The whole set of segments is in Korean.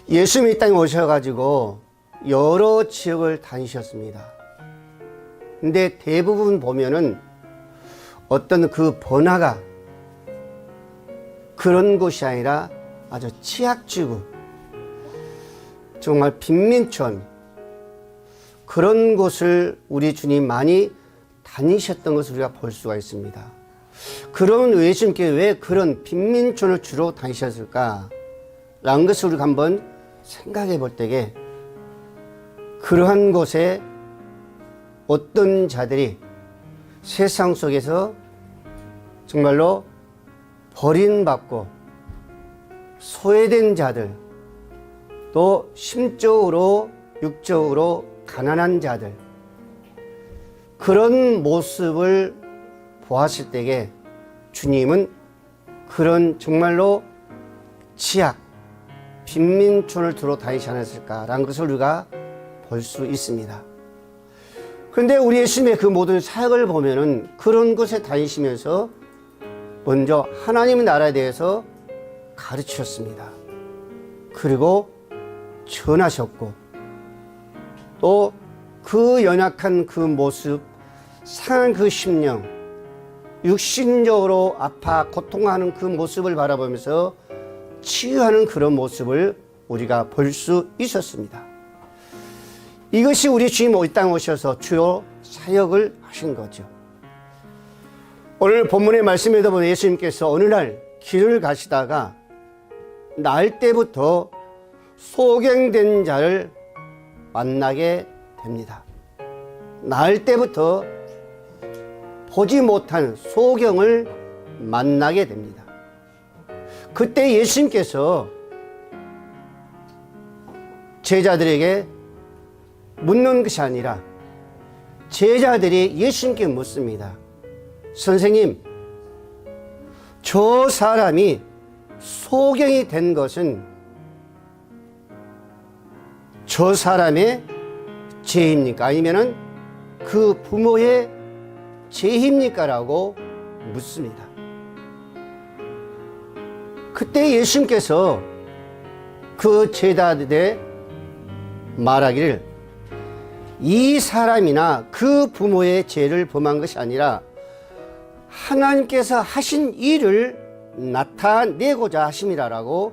예수님이 이 땅에 오셔가지고 여러 지역을 다니셨습니다. 근데 대부분 보면은 어떤 그 번화가 그런 곳이 아니라 아주 취약지구, 정말 빈민촌, 그런 곳을 우리 주님 많이 다니셨던 것을 우리가 볼 수가 있습니다. 그러면 예수님께 왜 그런 빈민촌을 주로 다니셨을까? 라는 것을 우리가 한번 생각해 볼 때에 그러한 곳에 어떤 자들이 세상 속에서 정말로 버림받고 소외된 자들, 또 심적으로 육적으로 가난한 자들, 그런 모습을 보았을 때에 주님은 그런 정말로 취약, 빈민촌을 두루 다니지 않았을까라는 것을 우리가 볼 수 있습니다. 그런데 우리 예수님의 그 모든 사역을 보면은 그런 곳에 다니시면서 먼저 하나님의 나라에 대해서 가르치셨습니다. 그리고 전하셨고, 또 그 연약한 그 모습, 상한 그 심령, 육신적으로 아파 고통하는 그 모습을 바라보면서 치유하는 그런 모습을 우리가 볼 수 있었습니다. 이것이 우리 주님 이 땅에 오셔서 주요 사역을 하신 거죠. 오늘 본문의 말씀에도 보면 예수님께서 어느 날 길을 가시다가 날 때부터 소경된 자를 만나게 됩니다. 날 때부터 보지 못한 소경을 만나게 됩니다. 그때 예수님께서 제자들에게 묻는 것이 아니라 제자들이 예수님께 묻습니다. 선생님, 저 사람이 소경이 된 것은 저 사람의 죄입니까? 아니면은 그 부모의 죄입니까? 라고 묻습니다. 그때 예수님께서 그 제자들의 말하기를 이 사람이나 그 부모의 죄를 범한 것이 아니라 하나님께서 하신 일을 나타내고자 하심이라라고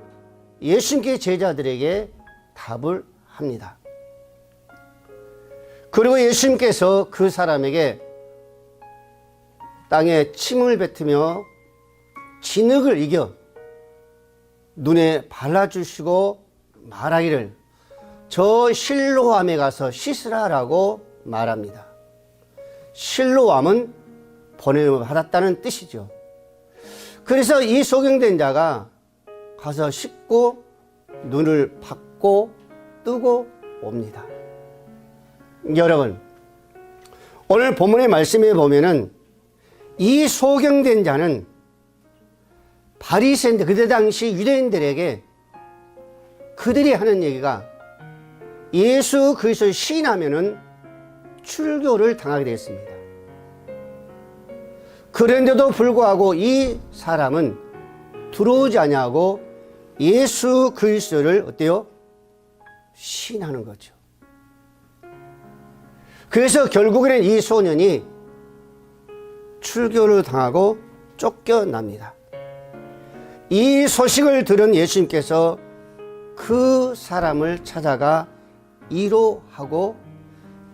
예수님께 제자들에게 답을 합니다. 그리고 예수님께서 그 사람에게 땅에 침을 뱉으며 진흙을 이겨 눈에 발라주시고 말하기를 저 실로암에 가서 씻으라라고 말합니다. 실로암은 보냄을 받았다는 뜻이죠. 그래서 이 소경된 자가 가서 씻고 눈을 받고 뜨고 옵니다. 여러분, 오늘 본문의 말씀에 보면은 이 소경된 자는 바리새인들, 그때 당시 유대인들에게 그들이 하는 얘기가 예수 그리스도를 시인하면은 출교를 당하게 되었습니다. 그런데도 불구하고 이 사람은 들어오지 아니하고 예수 그리스도를 어때요? 시인하는 거죠. 그래서 결국에는 이 소년이 출교를 당하고 쫓겨납니다. 이 소식을 들은 예수님께서 그 사람을 찾아가 위로하고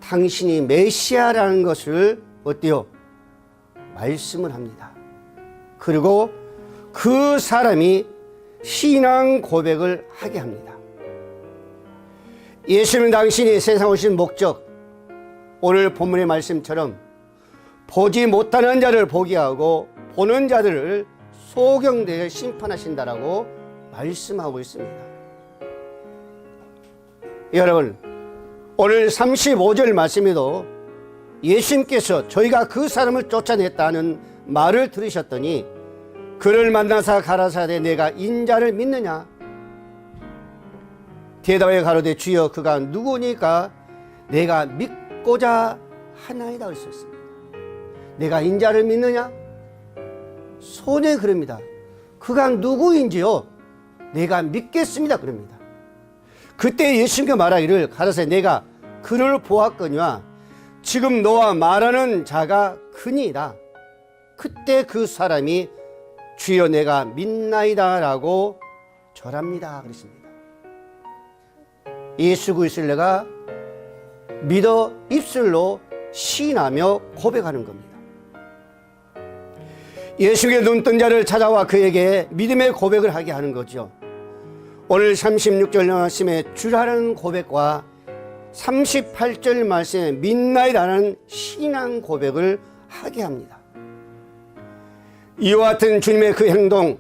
당신이 메시아라는 것을 어때요? 말씀을 합니다. 그리고 그 사람이 신앙 고백을 하게 합니다. 예수님은 당신이 세상 오신 목적, 오늘 본문의 말씀처럼 보지 못하는 자를 보게 하고 보는 자들을 소경되게 심판하신다라고 말씀하고 있습니다. 여러분, 오늘 35절 말씀에도 예수님께서 저희가 그 사람을 쫓아냈다는 말을 들으셨더니 그를 만나사 가라사대 내가 인자를 믿느냐? 대답하여 가로되 주여 그가 누구니까 내가 믿고자 하나이다 하셨습니다. 내가 인자를 믿느냐? 소녀 그럽니다. 그가 누구인지요? 내가 믿겠습니다. 그럽니다. 그때 예수님께 말하기를 가라사대 내가 그를 보았거니와 지금 너와 말하는 자가 그니이다. 그때 그 사람이 주여 내가 믿나이다 라고 절합니다 그랬습니다. 예수 그리스도를 내가 믿어 입술로 시인하며 고백하는 겁니다. 예수의 눈뜬 자를 찾아와 그에게 믿음의 고백을 하게 하는 거죠. 오늘 36절 말씀에 주라는 고백과 38절 말씀에 믿나이다라는 신앙 고백을 하게 합니다. 이와 같은 주님의 그 행동,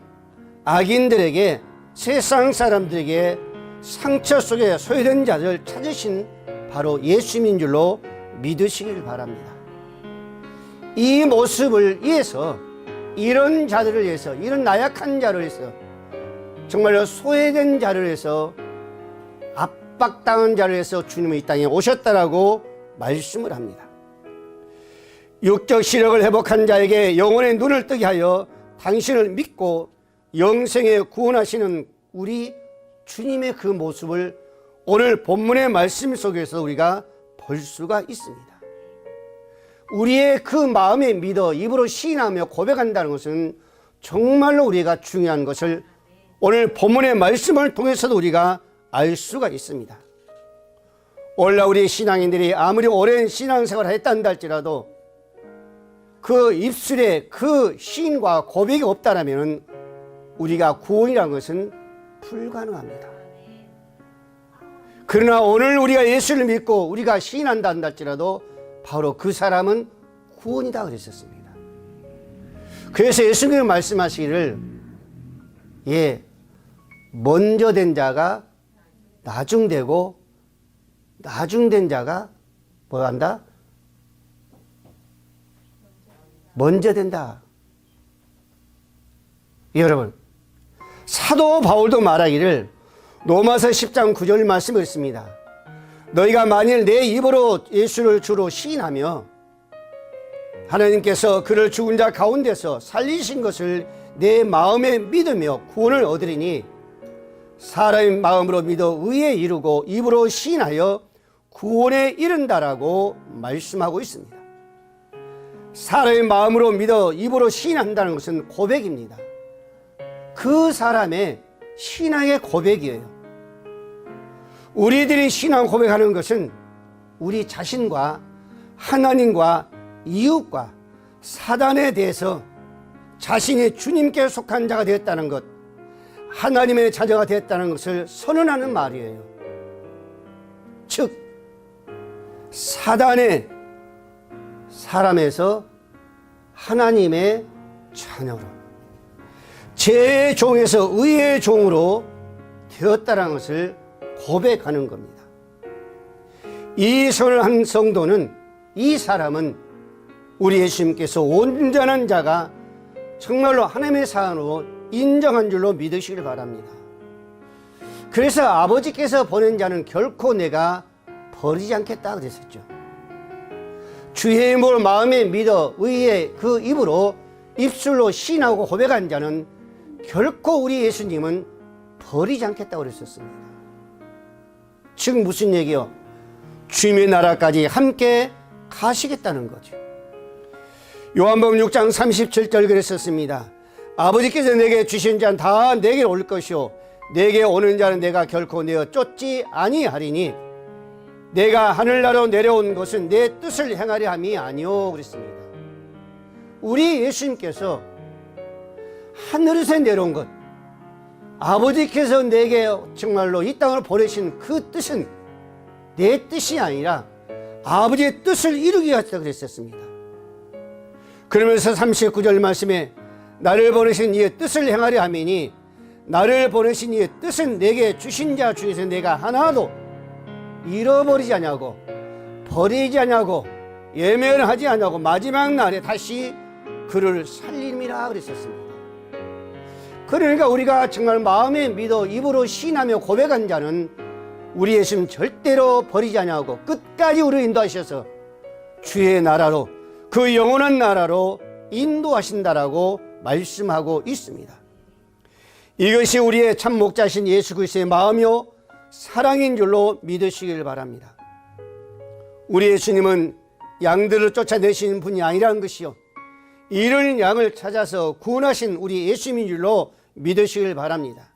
악인들에게, 세상 사람들에게 상처 속에 소외된 자를 찾으신 바로 예수님인 줄로 믿으시길 바랍니다. 이 모습을 위해서, 이런 자들을 위해서, 이런 나약한 자를 위해서, 정말로 소외된 자를 위해서, 압박당한 자를 위해서 주님은 이 땅에 오셨다라고 말씀을 합니다. 육적 시력을 회복한 자에게 영혼의 눈을 뜨게 하여 당신을 믿고 영생에 구원하시는 우리 주님의 그 모습을 오늘 본문의 말씀 속에서 우리가 볼 수가 있습니다. 우리의 그 마음에 믿어 입으로 시인하며 고백한다는 것은 정말로 우리가 중요한 것을 오늘 본문의 말씀을 통해서도 우리가 알 수가 있습니다. 오늘날 우리 신앙인들이 아무리 오랜 신앙생활을 했단다 할지라도 그 입술에 그 시인과 고백이 없다면 우리가 구원이라는 것은 불가능합니다. 그러나 오늘 우리가 예수를 믿고 우리가 시인한다 할지라도 바로 그 사람은 구원이다 그랬었습니다. 그래서 예수님이 말씀하시기를 먼저 된 자가 나중되고 나중된 자가 뭐 한다? 먼저 된다. 여러분, 사도 바울도 말하기를 로마서 10장 9절 말씀을 했습니다. 너희가 만일 내 입으로 예수를 주로 시인하며 하나님께서 그를 죽은 자 가운데서 살리신 것을 내 마음에 믿으며 구원을 얻으리니 사람의 마음으로 믿어 의에 이르고 입으로 시인하여 구원에 이른다라고 말씀하고 있습니다. 사람의 마음으로 믿어 입으로 시인한다는 것은 고백입니다. 그 사람의 신앙의 고백이에요. 우리들이 신앙 고백하는 것은 우리 자신과 하나님과 이웃과 사단에 대해서 자신이 주님께 속한 자가 되었다는 것, 하나님의 자녀가 되었다는 것을 선언하는 말이에요. 즉 사단의 사람에서 하나님의 자녀로, 죄의 종에서 의의 종으로 되었다는 것을 고백하는 겁니다. 이 선한 성도는, 이 사람은 우리 예수님께서 온전한 자가 정말로 하나님의 사람으로 인정한 줄로 믿으시길 바랍니다. 그래서 아버지께서 보낸 자는 결코 내가 버리지 않겠다 그랬었죠. 주의 이름으로 마음에 믿어 의의 그 입으로 입술로 시인하고 고백한 자는 결코 우리 예수님은 버리지 않겠다고 그랬었습니다. 즉 무슨 얘기요? 주님의 나라까지 함께 가시겠다는 거죠. 요한복음 6장 37절 그랬었습니다. 아버지께서 내게 주신 자는 다 내게 올 것이요 내게 오는 자는 내가 결코 내어 쫓지 아니하리니 내가 하늘나라로 내려온 것은 내 뜻을 행하려 함이 아니오 그랬습니다. 우리 예수님께서 하늘에서 내려온 것, 아버지께서 내게 정말로 이 땅을 보내신 그 뜻은 내 뜻이 아니라 아버지의 뜻을 이루기 위해서 그랬었습니다. 그러면서 39절 말씀에 나를 보내신 이의 뜻을 행하려 함이니 나를 보내신 이의 뜻은 내게 주신 자 중에서 내가 하나도 잃어버리지 않냐고, 버리지 않냐고, 예면하지 않냐고 마지막 날에 다시 그를 살림이라 그랬었습니다. 그러니까 우리가 정말 마음에 믿어 입으로 시인하며 고백한 자는 우리 예수님 절대로 버리지 않냐고 끝까지 우리를 인도하셔서 주의 나라로, 그 영원한 나라로 인도하신다라고 말씀하고 있습니다. 이것이 우리의 참 목자신 예수 그리스도의 마음이요 사랑인 줄로 믿으시길 바랍니다. 우리 예수님은 양들을 쫓아내신 분이 아니라는 것이요, 잃은 양을 찾아서 구원하신 우리 예수님인 줄로 믿으시길 바랍니다.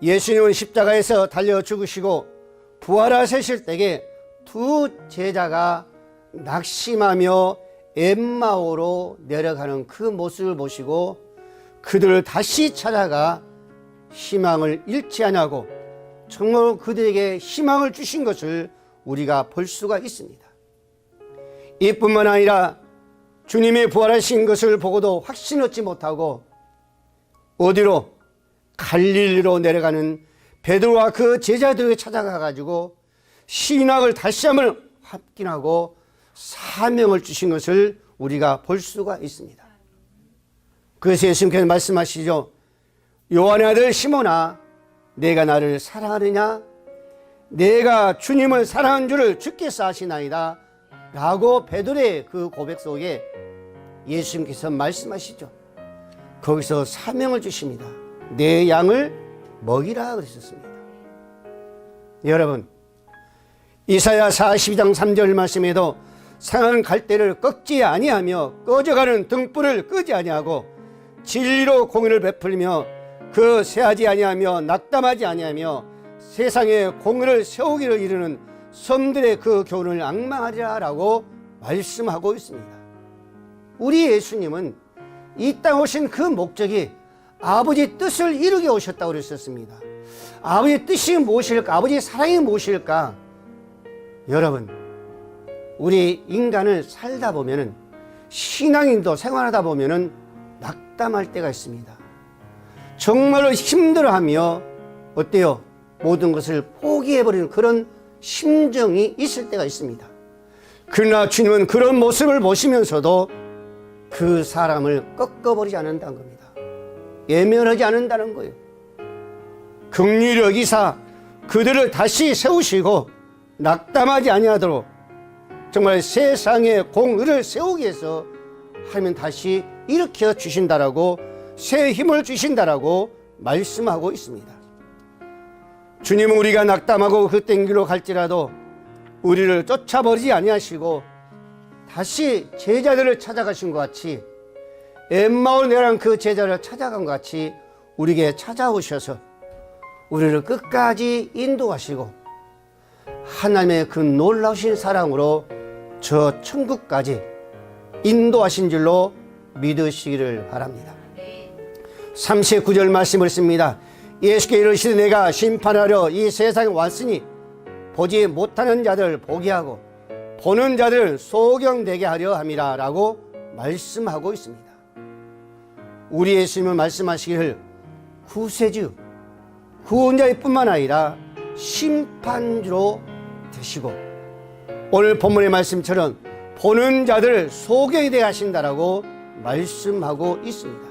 예수님은 십자가에서 달려 죽으시고 부활하실 때에 두 제자가 낙심하며 엠마오로 내려가는 그 모습을 보시고 그들을 다시 찾아가 희망을 잃지 아니하고 정말 그들에게 희망을 주신 것을 우리가 볼 수가 있습니다. 이뿐만 아니라 주님이 부활하신 것을 보고도 확신 얻지 못하고 어디로? 갈릴리로 내려가는 베드로와 그 제자들에게 찾아가 가지고 신학을 다시 한번 확인하고 사명을 주신 것을 우리가 볼 수가 있습니다. 그래서 예수님께서 말씀하시죠. 요한의 아들 시몬아, 내가 나를 사랑하느냐? 내가 주님을 사랑한 줄을 주께서 아시나이다 라고 베드로의 그 고백 속에 예수님께서 말씀하시죠. 거기서 사명을 주십니다. 내 양을 먹이라 그러셨습니다. 여러분, 이사야 42장 3절 말씀에도 상한 갈대를 꺾지 아니하며 꺼져가는 등불을 끄지 아니하고 진리로 공의를 베풀며 그 세하지 아니하며 낙담하지 아니하며 세상에 공의를 세우기를 이루는 섬들의 그 교훈을 앙망하리라 라고 말씀하고 있습니다. 우리 예수님은 이 땅 오신 그 목적이 아버지 뜻을 이루게 오셨다고 그랬었습니다. 아버지의 뜻이 무엇일까? 아버지의 사랑이 무엇일까? 여러분, 우리 인간을 살다 보면은, 신앙인도 생활하다 보면은 낙담할 때가 있습니다. 정말로 힘들어하며 어때요? 모든 것을 포기해버리는 그런 심정이 있을 때가 있습니다. 그러나 주님은 그런 모습을 보시면서도 그 사람을 꺾어버리지 않는다는 겁니다. 예면하지 않는다는 거예요. 긍휼히 여기사 그들을 다시 세우시고 낙담하지 아니하도록 정말 세상에 공의를 세우기 위해서 하면 다시 일으켜 주신다라고, 새 힘을 주신다라고 말씀하고 있습니다. 주님은 우리가 낙담하고 그 땡길로 갈지라도 우리를 쫓아버리지 아니하시고 다시 제자들을 찾아가신 것 같이, 엠마오 내랑 그 제자를 찾아간 것 같이 우리에게 찾아오셔서 우리를 끝까지 인도하시고 하나님의 그 놀라우신 사랑으로 저 천국까지 인도하신 줄로 믿으시기를 바랍니다. 39절 말씀을 씁니다. 예수께 이르시되 내가 심판하려 이 세상에 왔으니 보지 못하는 자들 보게 하고 보는 자들 소경되게 하려 함이라 라고 말씀하고 있습니다. 우리 예수님은 말씀하시기를 구세주, 구원자일 뿐만 아니라 심판주로 되시고 오늘 본문의 말씀처럼 보는 자들 소경이 되게 하신다라고 말씀하고 있습니다.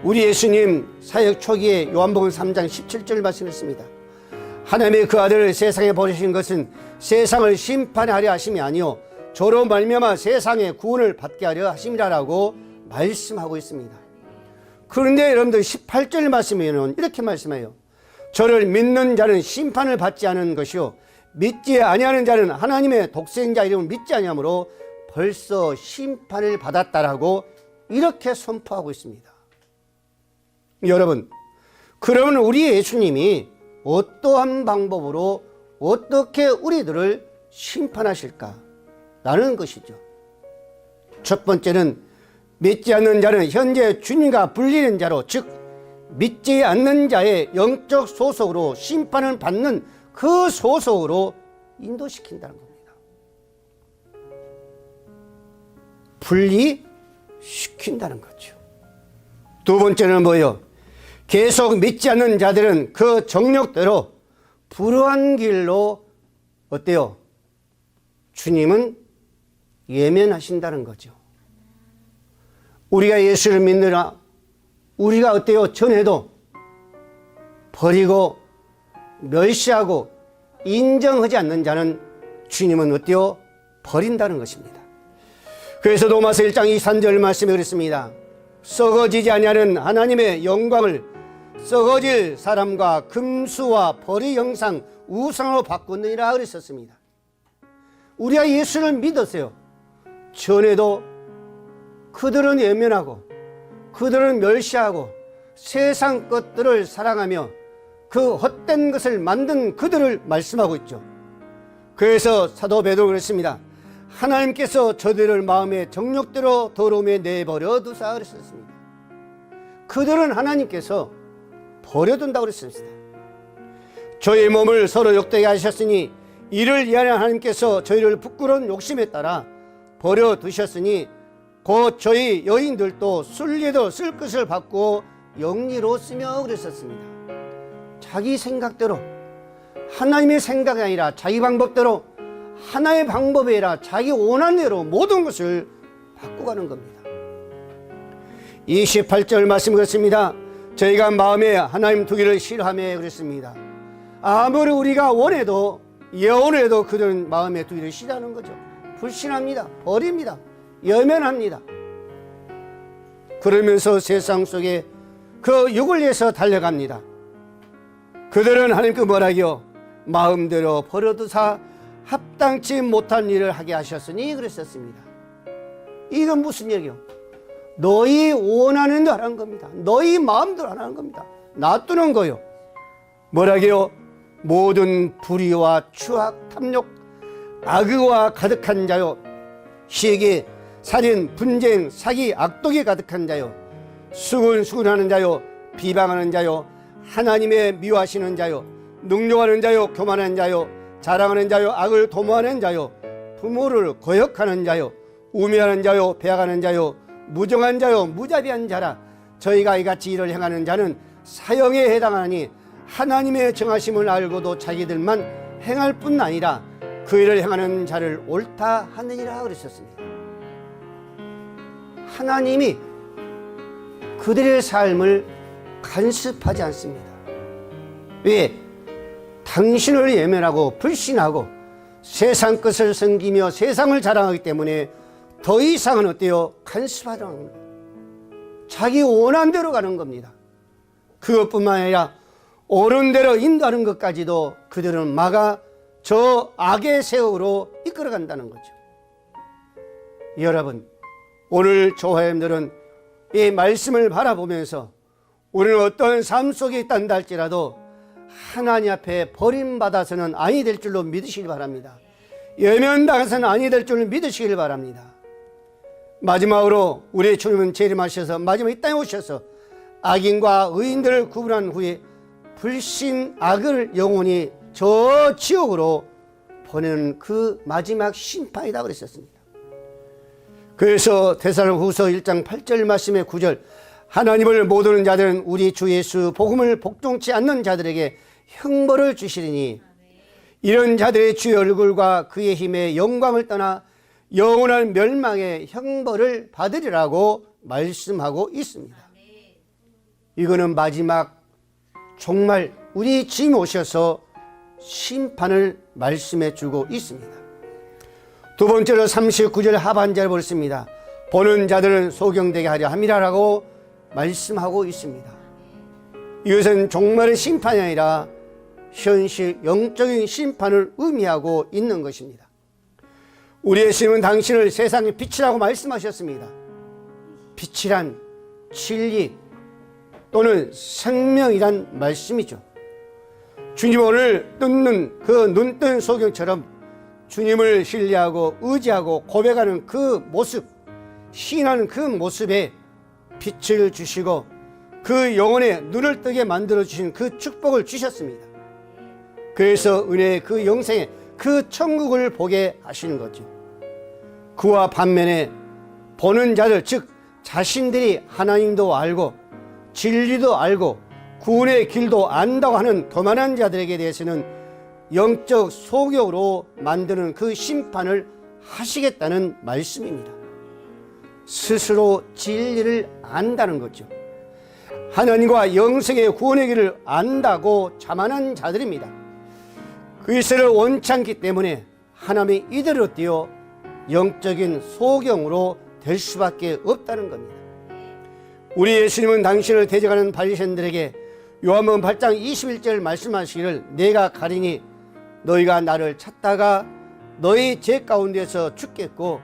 우리 예수님 사역 초기에 요한복음 3장 17절 말씀했습니다. 하나님의 그 아들을 세상에 보내신 것은 세상을 심판하려 하심이 아니요 저로 말미암아 세상의 구원을 받게 하려 하심이라고 말씀하고 있습니다. 그런데 여러분들 18절 말씀에는 이렇게 말씀해요. 저를 믿는 자는 심판을 받지 않은 것이요 믿지 아니하는 자는 하나님의 독생자 이름을 믿지 아니하므로 벌써 심판을 받았다라고 이렇게 선포하고 있습니다. 여러분, 그러면 우리 예수님이 어떠한 방법으로 어떻게 우리들을 심판하실까라는 것이죠. 첫 번째는 믿지 않는 자는 현재 주님과 불리는 자로, 즉 믿지 않는 자의 영적 소속으로 심판을 받는 그 소속으로 인도시킨다는 겁니다. 분리시킨다는 거죠. 두 번째는 뭐예요? 계속 믿지 않는 자들은 그 정력대로 불우한 길로 어때요? 주님은 예면하신다는 거죠. 우리가 예수를 믿느라 우리가 어때요? 전에도 버리고 멸시하고 인정하지 않는 자는 주님은 어때요? 버린다는 것입니다. 그래서 로마서 1장 23절 말씀에 그랬습니다. 썩어지지 아니하는 하나님의 영광을 썩어질 사람과 금수와 벌의 형상 우상으로 바꾸느니라 그랬었습니다. 우리가 예수를 믿었어요. 전에도 그들은 외면하고 그들은 멸시하고 세상 것들을 사랑하며 그 헛된 것을 만든 그들을 말씀하고 있죠. 그래서 사도 베드로가 그랬습니다. 하나님께서 저들을 마음의 정욕대로 더러움에 내버려 두사 그랬습니다. 그들은 하나님께서 버려둔다고 그랬습니다. 저희 몸을 서로 욕되게 하셨으니 이를 위하여 하나님께서 저희를 부끄러운 욕심에 따라 버려두셨으니 곧 저희 여인들도 순리대로 쓸 것을 받고 영리로쓰며 그랬었습니다. 자기 생각대로, 하나님의 생각이 아니라 자기 방법대로, 하나의 방법이 아니라 자기 원하는 대로 모든 것을 바꾸가는 겁니다. 28절 말씀 그렇습니다. 저희가 마음에 하나님 두기를 싫어하며 그랬습니다. 아무리 우리가 원해도 예언해도 그들은 마음에 두기를 싫어하는 거죠. 불신합니다. 버립니다. 외면합니다. 그러면서 세상 속에 그 육을 위해서 달려갑니다. 그들은 하나님께 뭐라기요? 마음대로 버려두사 합당치 못한 일을 하게 하셨으니 그랬었습니다. 이건 무슨 얘기요? 너희 원하는 대로 하는 겁니다. 너희 마음대로 하는 겁니다. 놔두는 거요. 뭐라기요? 모든 불의와 추악, 탐욕, 악의와 가득한 자요. 시기, 살인, 분쟁, 사기, 악독이 가득한 자요. 수군수군하는 자요. 비방하는 자요. 하나님의 미워하시는 자요. 능욕하는 자요. 교만한 자요. 자랑하는 자요. 악을 도모하는 자요. 부모를 거역하는 자요. 우매하는 자요. 배악하는 자요. 무정한 자요. 무자비한 자라. 저희가 이같이 일을 행하는 자는 사형에 해당하니 하나님의 정하심을 알고도 자기들만 행할 뿐 아니라 그 일을 행하는 자를 옳다 하느니라 그러셨습니다. 하나님이 그들의 삶을 간섭하지 않습니다. 왜? 당신을 예면하고 불신하고 세상 것을 섬기며 세상을 자랑하기 때문에 더 이상은 어때요? 간섭하지 않는 거예요. 자기 원하는 대로 가는 겁니다. 그것뿐만 아니라 옳은 대로 인도하는 것까지도 그들은 막아 저 악의 세월로 이끌어간다는 거죠. 여러분, 오늘 조화님들은 이 말씀을 바라보면서 우리는 어떤 삶 속에 있단다 할지라도 하나님 앞에 버림받아서는 아니 될 줄로 믿으시길 바랍니다. 외면당해서는 아니 될 줄로 믿으시길 바랍니다. 마지막으로 우리 주님은 재림하셔서 마지막 이 땅에 오셔서 악인과 의인들을 구분한 후에 불신 악을 영원히 저 지옥으로 보내는 그 마지막 심판이다 그랬었습니다. 그래서 데살로니가후서 1장 8절 말씀의 9절 하나님을 모르는 자들은 우리 주 예수 복음을 복종치 않는 자들에게 형벌을 주시리니 이런 자들의 주의 얼굴과 그의 힘의 영광을 떠나 영원한 멸망의 형벌을 받으리라고 말씀하고 있습니다. 이거는 마지막 정말 우리 주님 오셔서 심판을 말씀해 주고 있습니다. 두 번째로 39절 하반절을 보겠습니다. 보는 자들은 소경되게 하려 함이라라고 말씀하고 있습니다. 이것은 종말의 심판이 아니라 현실 영적인 심판을 의미하고 있는 것입니다. 우리 예수님은 당신을 세상의 빛이라고 말씀하셨습니다. 빛이란 진리 또는 생명이란 말씀이죠. 주님 오늘 뜯는 그 눈뜬 소경처럼 주님을 신뢰하고 의지하고 고백하는 그 모습, 시인하는 그 모습에 빛을 주시고 그 영혼의 눈을 뜨게 만들어 주신 그 축복을 주셨습니다. 그래서 은혜의 그 영생에 그 천국을 보게 하시는 거죠. 그와 반면에 보는 자들, 즉 자신들이 하나님도 알고 진리도 알고 구원의 길도 안다고 하는 교만한 자들에게 대해서는 영적 소경으로 만드는 그 심판을 하시겠다는 말씀입니다. 스스로 진리를 안다는 거죠. 하나님과 영생의 구원의 길을 안다고 자만한 자들입니다. 그것을 원치 않기 때문에 하나님이 이대로 띄어 영적인 소경으로 될 수밖에 없다는 겁니다. 우리 예수님은 당신을 대적하는 바리새인들에게 요한복음 8장 21절 말씀하시기를 내가 가리니 너희가 나를 찾다가 너희 죄 가운데서 죽겠고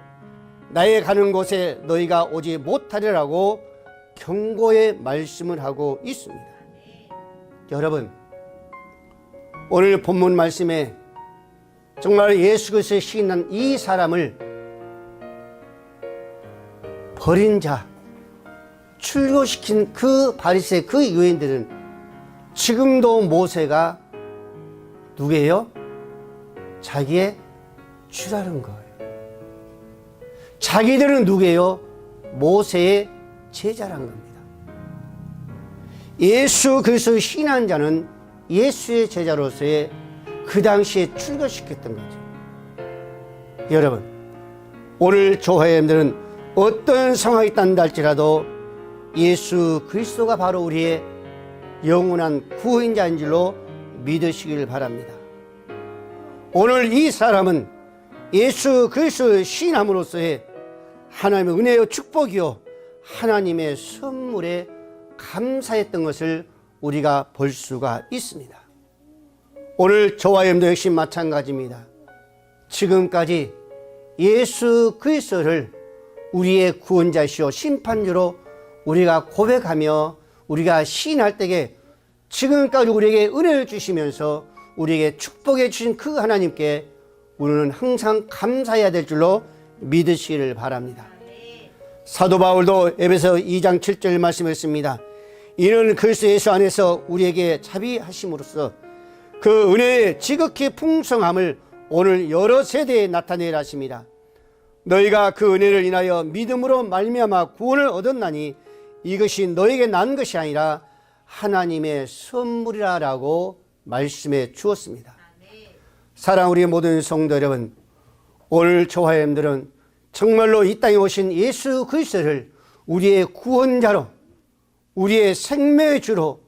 나의 가는 곳에 너희가 오지 못하리라고 경고의 말씀을 하고 있습니다. 여러분, 오늘 본문 말씀에 정말 예수 그리스도의 시인한 이 사람을 버린 자, 출교시킨 그 바리새 그 유대인들은 지금도 모세가 누구예요? 자기의 주라는 거예요. 자기들은 누구예요? 모세의 제자란 겁니다. 예수 그리스도의 신한 자는 예수의 제자로서의 그 당시에 출교시켰던 거죠. 여러분, 오늘 조화여러분들은 어떤 상황이 있단다 할지라도 예수 그리스도가 바로 우리의 영원한 구원자인 줄로 믿으시길 바랍니다. 오늘 이 사람은 예수 그리스도의 신함으로써의 하나님의 은혜요 축복이요 하나님의 선물에 감사했던 것을 우리가 볼 수가 있습니다. 오늘 저와 여러분도 역시 마찬가지입니다. 지금까지 예수 그리스도를 우리의 구원자시오 심판주로 우리가 고백하며 우리가 시인할 때에 지금까지 우리에게 은혜를 주시면서 우리에게 축복해 주신 그 하나님께 우리는 항상 감사해야 될 줄로 믿으시기를 바랍니다. 사도 바울도 에베소 2장 7절 말씀했습니다. 이는 그리스도 예수 안에서 우리에게 자비하심으로써 그 은혜의 지극히 풍성함을 오늘 여러 세대에 나타내라 하십니다. 너희가 그 은혜를 인하여 믿음으로 말미암아 구원을 얻었나니 이것이 너에게 난 것이 아니라 하나님의 선물이라고 말씀해 주었습니다. 사랑 우리 모든 성도 여러분, 오늘 저와 여러분들은 정말로 이 땅에 오신 예수 그리스도를 우리의 구원자로 우리의 생명의 주로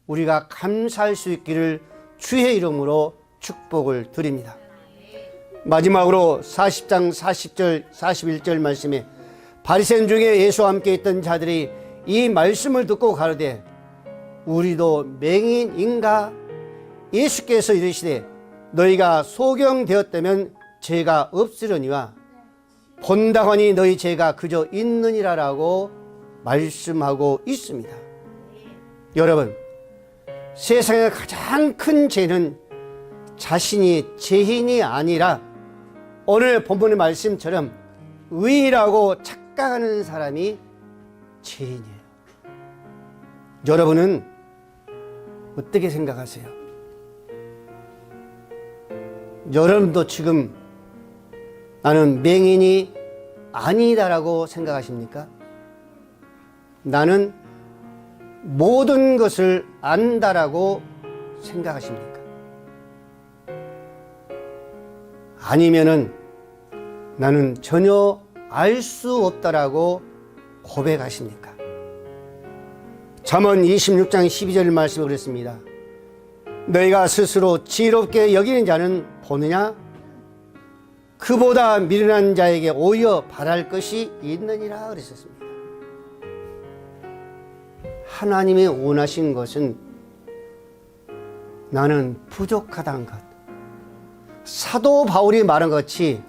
우리가 감사할 수 있기를 주의 이름으로 축복을 드립니다. 마지막으로 40장 40절 41절 말씀에 바리새인 중에 예수와 함께 있던 자들이 이 말씀을 듣고 가로되 우리도 맹인인가? 예수께서 이르시되 너희가 소경되었다면 죄가 없으려니와 본다고 하니 너희 죄가 그저 있느니라라고 말씀하고 있습니다. 여러분, 세상의 가장 큰 죄는 자신이 죄인이 아니라 오늘 본문의 말씀처럼 의인이라고 착각하는 사람이 죄인이에요. 여러분은 어떻게 생각하세요? 여러분도 지금 나는 맹인이 아니다라고 생각하십니까? 나는 모든 것을 안다라고 생각하십니까? 아니면은 나는 전혀 알 수 없다라고 고백하십니까? 잠언 26장 12절 말씀을 그랬습니다. 너희가 스스로 지혜롭게 여기는 자는 보느냐? 그보다 미련한 자에게 오히려 바랄 것이 있느니라 그랬었습니다. 하나님이 원하신 것은 나는 부족하다는 것. 사도 바울이 말한 것 같이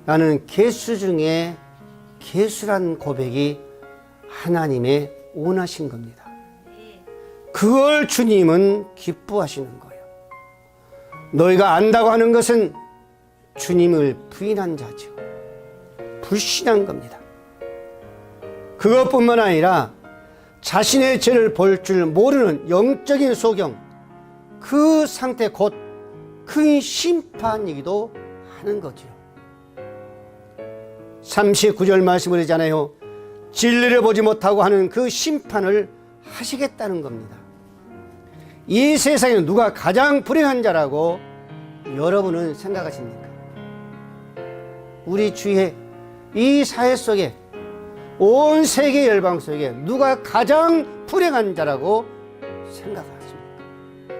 나는 개수 중에 개수란 고백이 하나님의 원하신 겁니다. 그걸 주님은 기뻐하시는 거예요. 너희가 안다고 하는 것은 주님을 부인한 자죠. 불신한 겁니다. 그것뿐만 아니라 자신의 죄를 볼 줄 모르는 영적인 소경, 그 상태 곧 큰 심판이기도 하는 거죠. 39절 말씀을 하잖아요. 진리를 보지 못하고 하는 그 심판을 하시겠다는 겁니다. 이 세상에 누가 가장 불행한 자라고 여러분은 생각하십니까? 우리 주위에 이 사회 속에 온 세계 열방 속에 누가 가장 불행한 자라고 생각하십니까?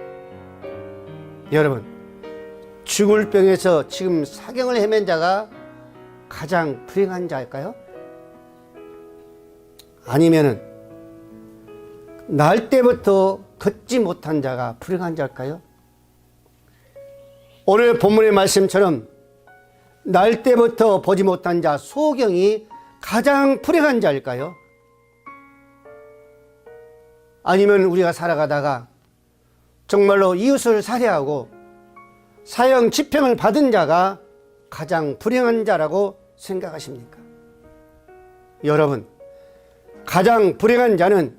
여러분, 죽을 병에서 지금 사경을 헤맨 자가 가장 불행한 자일까요? 아니면은 날 때부터 걷지 못한 자가 불행한 자일까요? 오늘 본문의 말씀처럼 날 때부터 보지 못한 자 소경이 가장 불행한 자일까요? 아니면 우리가 살아가다가 정말로 이웃을 살해하고 사형 집행을 받은 자가 가장 불행한 자라고 생각하십니까? 여러분, 가장 불행한 자는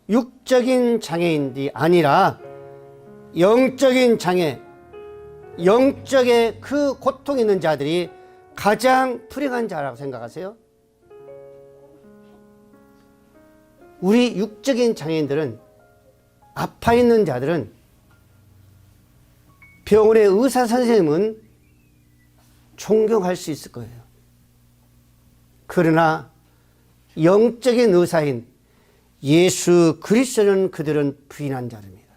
육적인 장애인이 아니라 영적인 장애, 영적의 그 고통 있는 자들이 가장 불행한 자라고 생각하세요? 우리 육적인 장애인들은, 아파 있는 자들은 병원의 의사 선생님은 존경할 수 있을 거예요. 그러나 영적인 의사인 예수 그리스도는 그들은 부인한 자입니다.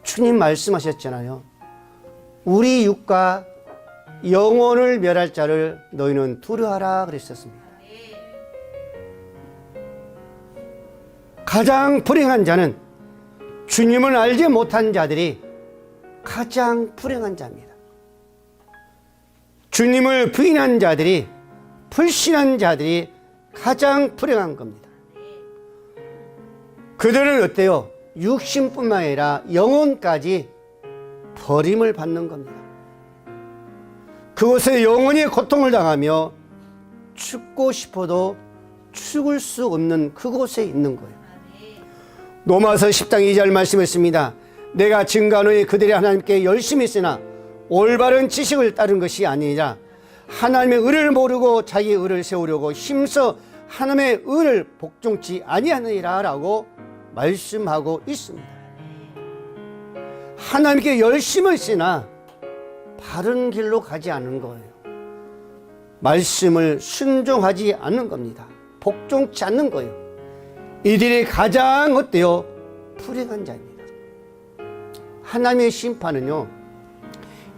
주님 말씀하셨잖아요. 우리 육과 영혼을 멸할 자를 너희는 두려워하라 그랬었습니다. 가장 불행한 자는 주님을 알지 못한 자들이 가장 불행한 자입니다. 주님을 부인한 자들이, 불신한 자들이 가장 불행한 겁니다. 그들은 어때요? 육신뿐만 아니라 영혼까지 버림을 받는 겁니다. 그곳에 영원히 고통을 당하며 죽고 싶어도 죽을 수 없는 그곳에 있는 거예요. 로마서 10장 2절 말씀했습니다. 내가 증거하노니 그들이 하나님께 열심히 있으나 올바른 지식을 따른 것이 아니라 하나님의 의를 모르고 자기 의를 세우려고 힘써 하나님의 의를 복종치 아니하느니라 라고 말씀하고 있습니다. 하나님께 열심히 있으나 바른 길로 가지 않는 거예요. 말씀을 순종하지 않는 겁니다. 복종치 않는 거예요. 이들이 가장 어때요? 불행한 자입니다. 하나님의 심판은요,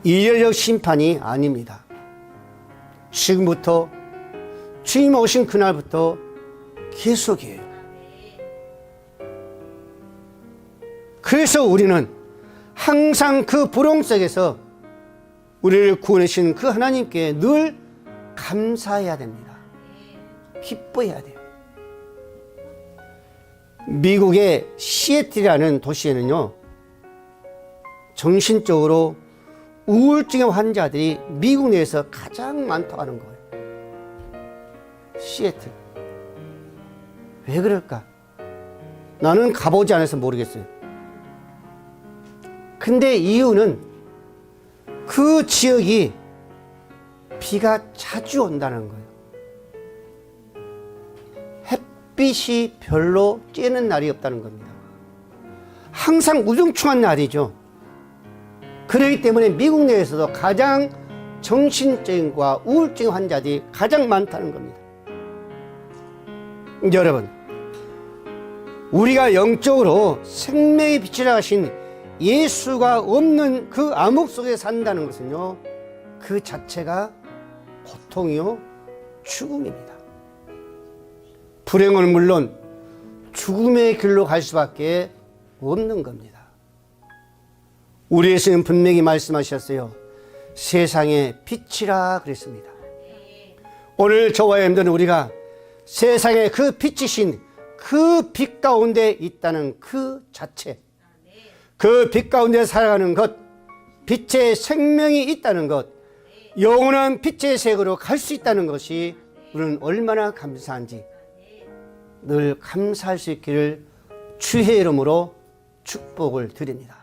이례적 심판이 아닙니다. 지금부터 주님 오신 그날부터 계속이에요. 그래서 우리는 항상 그 불행 속에서 우리를 구원하신 그 하나님께 늘 감사해야 됩니다. 기뻐해야 돼요. 미국의 시애틀이라는 도시에는요, 정신적으로 우울증의 환자들이 미국 내에서 가장 많다고 하는 거예요. 시애틀. 왜 그럴까? 나는 가보지 않아서 모르겠어요. 근데 이유는 그 지역이 비가 자주 온다는 거예요. 햇빛이 별로 쬐는 날이 없다는 겁니다. 항상 우중충한 날이죠. 그렇기 때문에 미국 내에서도 가장 정신적인과 우울증 환자들이 가장 많다는 겁니다. 여러분, 우리가 영적으로 생명의 빛이라 하신 예수가 없는 그 암흑 속에 산다는 것은요, 그 자체가 고통이요, 죽음입니다. 불행은 물론 죽음의 길로 갈 수밖에 없는 겁니다. 우리 예수님 분명히 말씀하셨어요. 세상의 빛이라 그랬습니다. 오늘 저와 여러분들은 우리가 세상의 그 빛이신 그 빛 가운데 있다는 그 자체, 그 빛 가운데 살아가는 것, 빛의 생명이 있다는 것, 영원한 빛의 세계로 갈 수 있다는 것이 우리는 얼마나 감사한지 늘 감사할 수 있기를 주의 이름으로 축복을 드립니다.